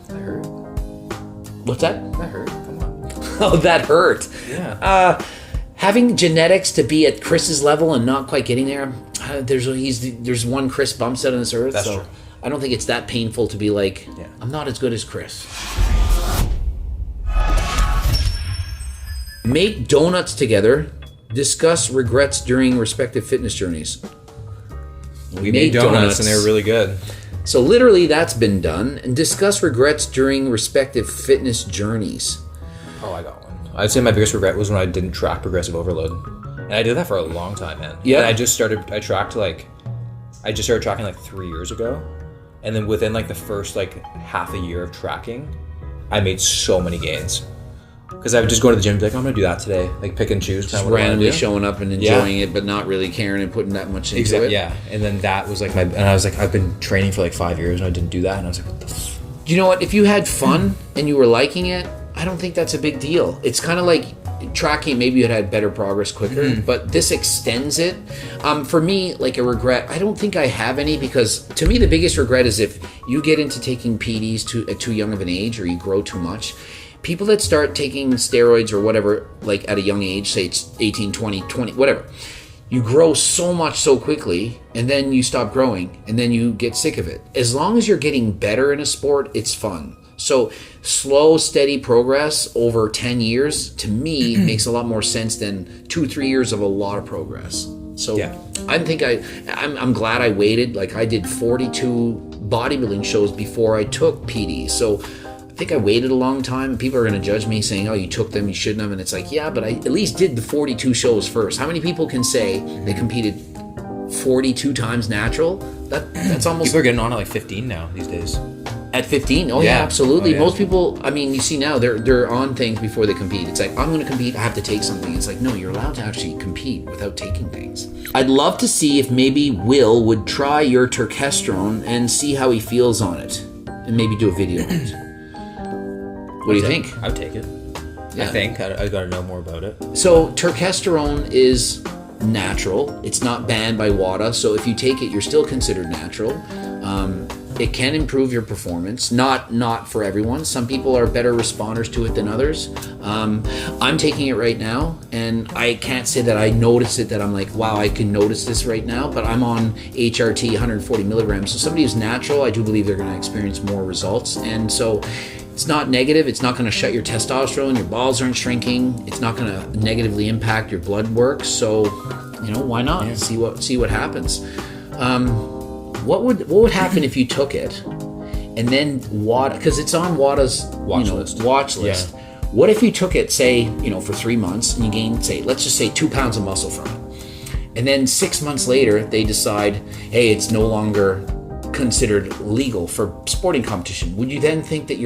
That hurt. What's that? That hurt. Come on. Oh, that hurt. Yeah. Having genetics to be at Chris's level and not quite getting there, there's one Chris bumps out on this earth. That's so true. I don't think it's that painful to be like, Yeah. I'm not as good as Chris. Make donuts together. Discuss regrets during respective fitness journeys. We made donuts and they were really good. So literally that's been done. And discuss regrets during respective fitness journeys. Oh, I got one. I'd say my biggest regret was when I didn't track progressive overload. And I did that for a long time, man. Yeah. And I just started tracking like 3 years ago. And then within like the first like half a year of tracking, I made so many gains. Because I would just go to the gym and be like, I'm going to do that today. Like pick and choose. Just randomly showing up and enjoying it, but not really caring and putting that much into it. Yeah. And then that was like and I was like, I've been training for like 5 years and I didn't do that. And I was like, what the You know what? If you had fun and you were liking it, I don't think that's a big deal. It's kind of like tracking. Maybe you had better progress quicker, but this extends it. For me, like a regret, I don't think I have any, because to me the biggest regret is if you get into taking PDs at too young of an age, or you grow too much. People that start taking steroids or whatever, like at a young age, say it's 18, 20, whatever, you grow so much so quickly, and then you stop growing, and then you get sick of it. As long as you're getting better in a sport, it's fun. So slow, steady progress over 10 years, to me, makes a lot more sense than 2-3 years of a lot of progress. So Yeah. I think I'm glad I waited. Like I did 42 bodybuilding shows before I took PD. So I think I waited a long time. People are going to judge me saying, oh, you took them, you shouldn't have. And it's like, yeah, but I at least did the 42 shows first. How many people can say they competed 42 times natural? That's almost... People are getting on at like 15 now these days. At 15? Oh, yeah, absolutely. Oh, yeah. Most people, I mean, you see now, they're on things before they compete. It's like, I'm going to compete, I have to take something. It's like, no, you're allowed to actually compete without taking things. I'd love to see if maybe Will would try your turkesterone and see how he feels on it. And maybe do a video on it. What do you think? I would take it. Yeah. I think. I got to know more about it. So turkesterone is natural. It's not banned by WADA. So if you take it, you're still considered natural. It can improve your performance. Not for everyone. Some people are better responders to it than others. I'm taking it right now, and I can't say that I notice it, that I'm like, wow, I can notice this right now, but I'm on HRT 140 milligrams. So somebody who's natural, I do believe they're going to experience more results. And so it's not negative. It's not going to shut your testosterone. Your balls aren't shrinking. It's not going to negatively impact your blood work. So, why not? Yeah. See what happens. What would happen if you took it and then WADA, because it's on WADA's watch list. Yeah. What if you took it, say, for 3 months and you gained, let's just say 2 pounds of muscle from it, and then 6 months later they decide, hey, it's no longer considered legal for sporting competition? Would you then think that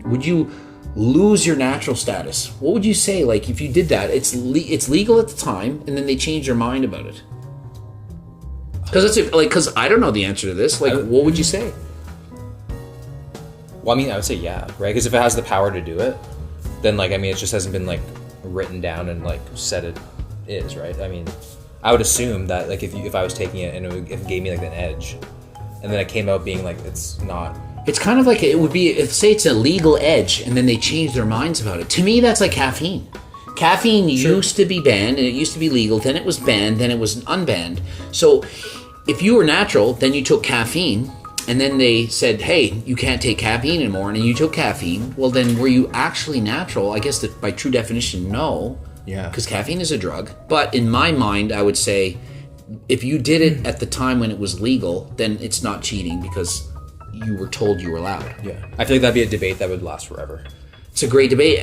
would you lose your natural status? What would you say? Like if you did that, it's legal at the time, and then they change their mind about it. Because I don't know the answer to this. Like, what would you say? Well, I would say yeah, right? Because if it has the power to do it, then it just hasn't been written down and said it is, right? I would assume that if I was taking it and it gave me an edge, and then it came out being it's not. It's kind of like it would be if say it's a legal edge, and then they change their minds about it. To me, that's like caffeine. Caffeine used to be banned, and it used to be legal. Then it was banned. Then it was unbanned. So if you were natural, then you took caffeine, and then they said, hey, you can't take caffeine anymore, and you took caffeine. Well, then were you actually natural? I guess that by true definition, no. Yeah. Because caffeine is a drug. But in my mind, I would say if you did it at the time when it was legal, then it's not cheating because you were told you were allowed. Yeah. I feel like that'd be a debate that would last forever. It's a great debate.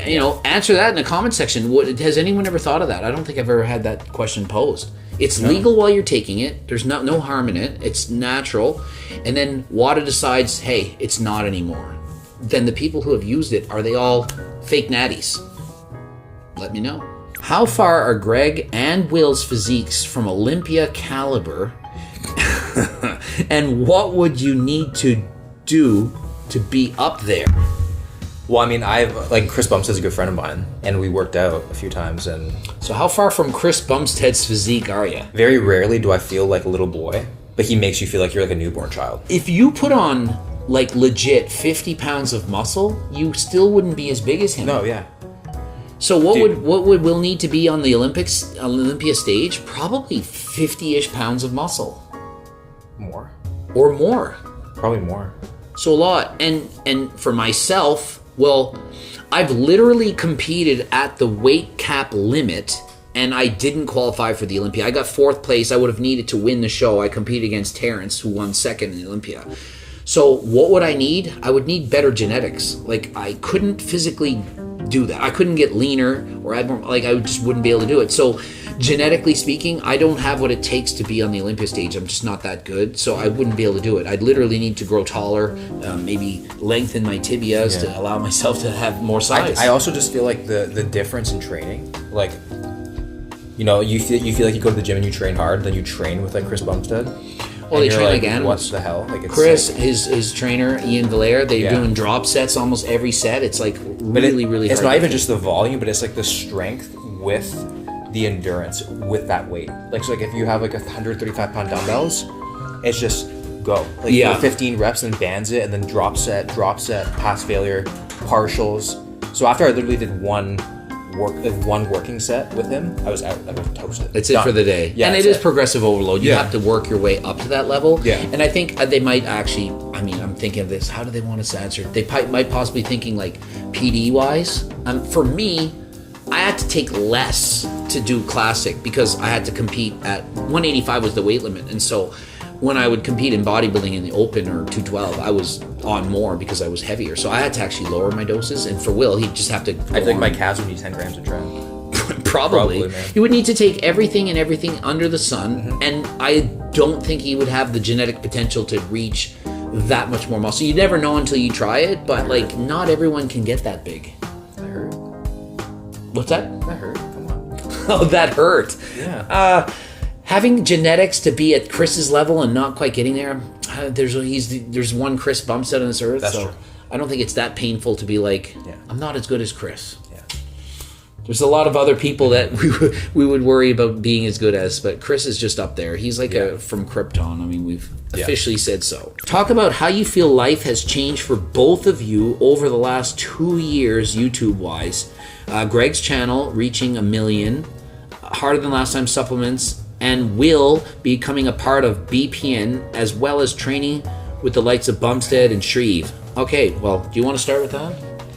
Answer that in the comment section. Has anyone ever thought of that? I don't think I've ever had that question posed. It's legal while you're taking it. There's no harm in it. It's natural. And then WADA decides, hey, it's not anymore. Then the people who have used it, are they all fake natties? Let me know. How far are Greg and Will's physiques from Olympia caliber? And what would you need to do to be up there? Well, I've Chris Bumstead's a good friend of mine, and we worked out a few times. And so how far from Chris Bumstead's physique are you? Very rarely do I feel like a little boy, but he makes you feel like you're like a newborn child. If you put on like legit 50 pounds of muscle, you still wouldn't be as big as him. No, yeah. So what would Will need to be on the Olympia stage? Probably 50-ish pounds of muscle. More. Or more. Probably more. So a lot. And for myself, well, I've literally competed at the weight cap limit, and I didn't qualify for the Olympia. I got 4th place. I would have needed to win the show. I competed against Terrence, who won 2nd in the Olympia. So what would I need? I would need better genetics. Like, I couldn't physically do that. I couldn't get leaner, or I just wouldn't be able to do it. So genetically speaking, I don't have what it takes to be on the Olympia stage. I'm just not that good, so I wouldn't be able to do it. I'd literally need to grow taller, maybe lengthen my tibias to allow myself to have more size. I also just feel like the difference in training, like, you know, you feel like you go to the gym and you train hard, then you train with like Chris Bumstead. Well, they train like What animals. the hell? Like, it's Chris, sick. his trainer, Ian Valaire, they're doing drop sets almost every set. It's like really hard. It's not even just the volume, but it's like the strength with the endurance with that weight. Like, so like if you have like 135 pound dumbbells, it's just go. Like, for 15 reps and bands it, and then drop set, pass failure, partials. So after I literally did one working set with him, I was out. I was toasted. It's it for the day. Yeah, and it is progressive overload. You have to work your way up to that level. Yeah. And I think they might actually, I mean, I'm thinking of this, how do they want us to answer? They might possibly thinking like PD wise. For me, I had to take less to do classic because I had to compete at 185 was the weight limit. And so when I would compete in bodybuilding in the open or 212, I was on more because I was heavier. So I had to actually lower my doses. And for Will, he'd just have to I think my calves would need 10 grams of tren. Probably, man. You would need to take everything under the sun, and I don't think he would have the genetic potential to reach that much more muscle. You never know until you try it, but like not everyone can get that big. That hurt. What's that? That hurt. Come on. Oh, that hurt. Yeah. Having genetics to be at Chris's level and not quite getting there, there's one Chris Bumstead on this earth. That's so true. I don't think it's that painful to be like, I'm not as good as Chris. Yeah. There's a lot of other people that we would worry about being as good as, but Chris is just up there. He's like from Krypton. I mean, we've officially said so. Talk about how you feel life has changed for both of you over the last 2 years, YouTube-wise. Greg's channel reaching 1 million, Harder Than Last Time supplements, and Will becoming a part of BPN, as well as training with the likes of Bumstead and Shreve. Okay, well, do you want to start with that?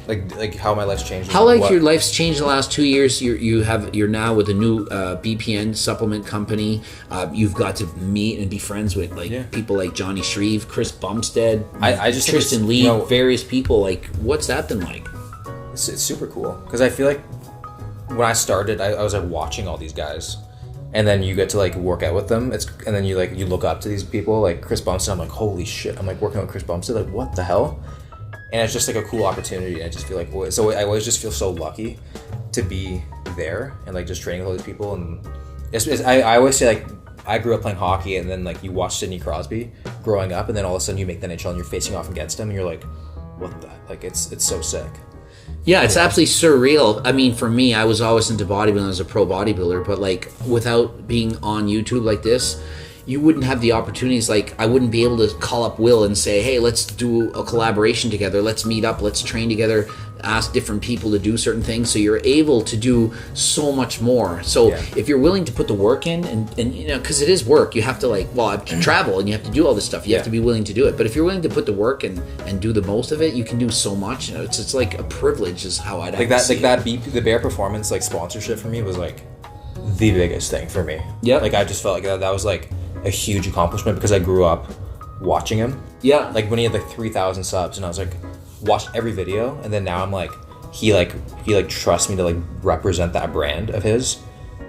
Like how my life's changed. How your life's changed in the last 2 years? You're now with a new BPN supplement company. You've got to meet and be friends with people like Johnny Shreve, Chris Bumstead, I just Tristan Lee, various people. Like, what's that been like? It's super cool because I feel like when I started, I was like watching all these guys, and then you get to like work out with them. And then you look up to these people like Chris Bumstead. I'm like, holy shit! I'm like working with Chris Bumstead. Like, what the hell? And it's just like a cool opportunity. I just feel like I always just feel so lucky to be there and like just training with all these people. And I always say like I grew up playing hockey, and then like you watch Sidney Crosby growing up, and then all of a sudden you make the NHL and you're facing off against him, and you're like, what the like? It's so sick. Yeah, it's absolutely surreal. I mean, for me, I was always into bodybuilding as a pro bodybuilder, but like without being on YouTube like this, you wouldn't have the opportunities. Like, I wouldn't be able to call up Will and say, hey, let's do a collaboration together. Let's meet up. Let's train together. Ask different people to do certain things. So you're able to do so much more. So if you're willing to put the work in, and you know, because it is work, you have to travel and you have to do all this stuff. You have to be willing to do it. But if you're willing to put the work and do the most of it, you can do so much. You know, it's like a privilege is how I'd the Bear Performance like sponsorship for me was like the biggest thing for me. Yeah. Like I just felt like that was like a huge accomplishment because I grew up watching him. Yeah. Like when he had like 3,000 subs, and I was like, watched every video, and then now I'm like, he trusts me to like represent that brand of his,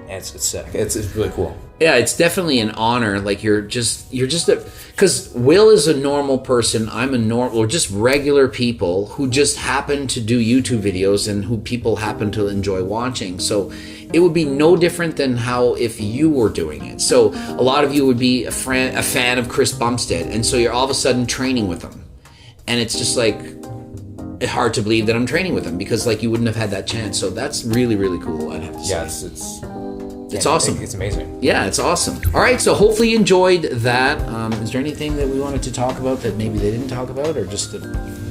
and it's sick. It's really cool. Yeah, it's definitely an honor. Like you're just because Will is a normal person. I'm a normal, or just regular people who just happen to do YouTube videos and who people happen to enjoy watching. So it would be no different than how if you were doing it. So a lot of you would be a fan of Chris Bumstead, and so you're all of a sudden training with him, and it's just like hard to believe that I'm training with him because like you wouldn't have had that chance. So that's really, really cool. I'd have to say. Yeah, It's awesome. It's amazing. Yeah, it's awesome. All right, so hopefully you enjoyed that. Is there anything that we wanted to talk about that maybe they didn't talk about, or just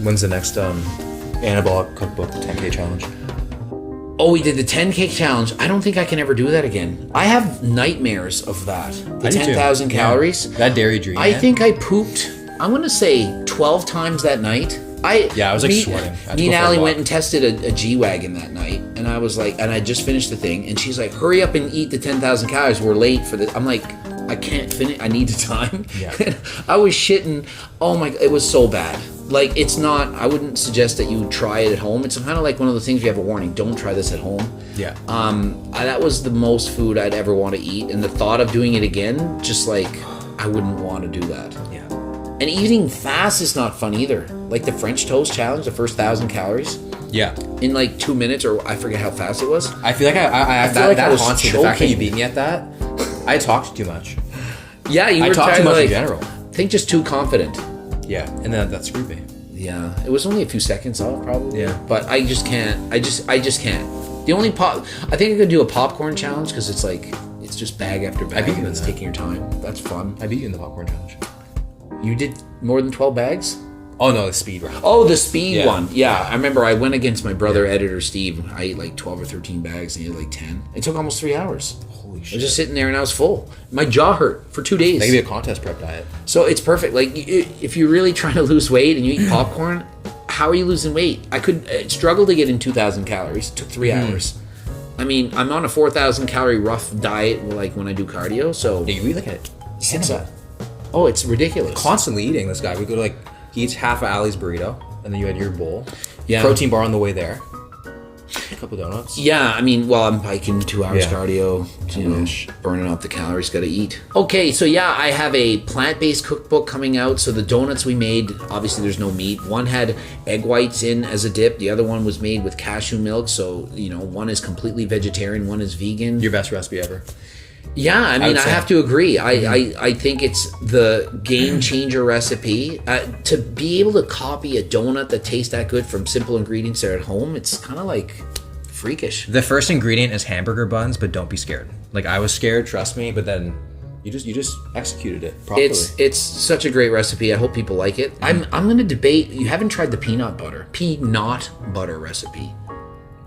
When's the next anabolic cookbook 10K challenge? Oh, we did the 10K challenge. I don't think I can ever do that again. I have nightmares of that. The 10,000 calories. Yeah. That dairy dream. I think I pooped, I'm going to say 12 times that night. I was like sweating. Me and Allie went and tested a G-Wagon that night, and I was like, and I just finished the thing, and she's like, hurry up and eat the 10,000 calories. We're late for this. I'm like, I can't finish. I need the time. Yeah. I was shitting. Oh my, it was so bad. Like, it's not, I wouldn't suggest that you try it at home. It's kind of like one of the things you have a warning. Don't try this at home. Yeah. That was the most food I'd ever want to eat. And the thought of doing it again, just like, I wouldn't want to do that. Yeah. And eating fast is not fun either. Like the French toast challenge, the first 1,000 calories. Yeah. In like 2 minutes, or I forget how fast it was. I feel like I feel like I was haunts me. The fact that you beat me at that, I talked too much. Yeah, you were talked too much in general. I think just too confident. Yeah, and then that screwed me. Yeah, it was only a few seconds off, probably. Yeah, but I just can't. I just can't. The only I think I could do a popcorn challenge because it's like it's just bag after bag. I beat you and it's taking your time. That's fun. I beat you in the popcorn challenge. You did more than 12 bags? Oh no, the speed round. Oh, the speed one. Yeah, I remember. I went against my brother, editor Steve. I ate like 12 or 13 bags, and he had like 10. It took almost 3 hours. Holy shit! I was just sitting there, and I was full. My jaw hurt for 2 days. That could be a contest prep diet. So it's perfect. Like if you're really trying to lose weight and you eat popcorn, how are you losing weight? I struggle to get in 2,000 calories. It took 3 hours. I mean, I'm on a 4,000 calorie rough diet, like when I do cardio. So yeah, you eat like a cannibal. Oh, it's ridiculous. Constantly eating, this guy. We go to like, he eats half of Allie's burrito, and then you had your bowl. Yeah. Protein bar on the way there. A couple donuts. Yeah, I mean, while I'm biking 2 hours Yeah. cardio, you know, burning up the calories, gotta eat. Okay, so yeah, I have a plant-based cookbook coming out. So the donuts we made, obviously there's no meat. One had egg whites in as a dip. The other one was made with cashew milk. So, you know, one is completely vegetarian, one is vegan. Your best recipe ever. Yeah, I mean, I have to agree. I think it's the game changer recipe. To be able to copy a donut that tastes that good from simple ingredients that are at home, it's kind of like freakish. The first ingredient is hamburger buns, but don't be scared. Like, I was scared, trust me, but then you just executed it properly. It's such a great recipe. I hope people like it. I'm going to debate. You haven't tried the peanut butter recipe.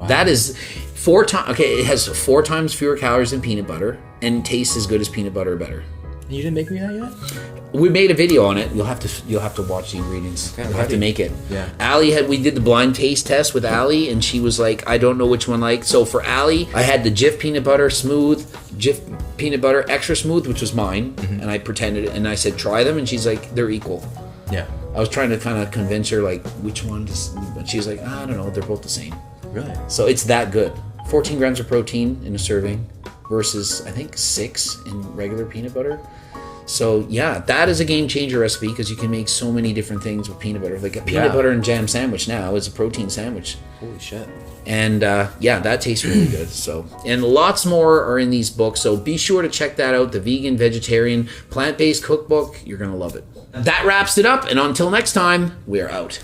Wow. That is 4 times. Okay, it has 4 times fewer calories than peanut butter and tastes as good as peanut butter or better. You didn't make me that yet? We made a video on it. You'll have to watch the ingredients. Okay, you'll have to make it. Yeah. We did the blind taste test with Allie, and she was like, I don't know which one like. So for Allie, I had the Jif peanut butter smooth, Jif peanut butter extra smooth, which was mine, and I pretended, and I said try them, and she's like, they're equal. Yeah. I was trying to kind of convince her like which one, but she was like, I don't know, they're both the same. Really? So it's that good. 14 grams of protein in a serving versus I think 6 in regular peanut butter. So yeah, that is a game changer recipe because you can make so many different things with peanut butter. Like a peanut butter and jam sandwich now is a protein sandwich. Holy shit. And yeah, that tastes really good. So, and lots more are in these books. So be sure to check that out. The vegan, vegetarian, plant-based cookbook. You're going to love it. That wraps it up. And until next time, we're out.